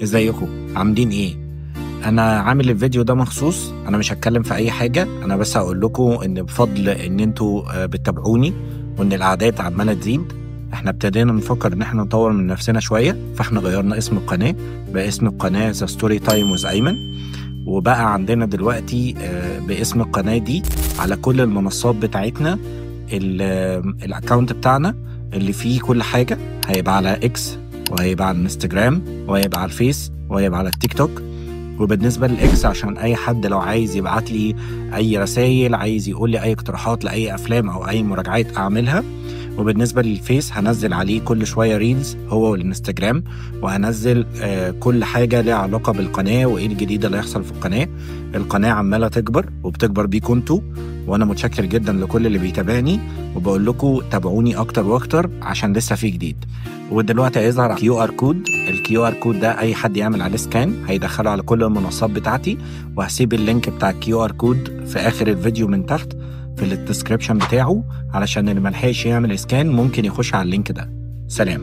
ازيكم عاملين ايه؟ انا عامل الفيديو ده مخصوص. انا مش هتكلم في اي حاجه، انا بس هقول لكم ان بفضل ان انتوا بتتابعوني وان الاعداد عماله تزيد، احنا ابتدينا نفكر ان احنا نطور من نفسنا شويه، فاحنا غيرنا اسم القناه باسم القناه ذا ستوري تايم وذ ايمن. وبقى عندنا دلوقتي باسم القناه دي على كل المنصات بتاعتنا الاكونت بتاعنا اللي فيه كل حاجه، هيبقى على اكس وهيبقى على الانستجرام وهيبقى على الفيس وهيبقى على التيك توك. وبالنسبه للاكس عشان اي حد لو عايز يبعت لي اي رسائل، عايز يقول لي اي اقتراحات لاي افلام او اي مراجعات اعملها. وبالنسبه للفيس هنزل عليه كل شويه ريلز هو والانستجرام، وهنزل كل حاجه ليها علاقه بالقناه وايه الجديد اللي هيحصل في القناه. القناه عماله تكبر وبتكبر بيكم انتوا، وانا متشكر جدا لكل اللي بيتابعني، وبقول لكم تابعوني اكتر واكتر عشان لسه في جديد. ودلوقتي هيظهر QR كود، الQR كود ده اي حد يعمل عليه سكان هيدخله على كل المنصات بتاعتي، وهسيب اللينك بتاع الQR كود في اخر الفيديو من تحت في الديسكريبشن بتاعه، علشان اللي ملحقش يعمل سكان ممكن يخش على اللينك ده. سلام.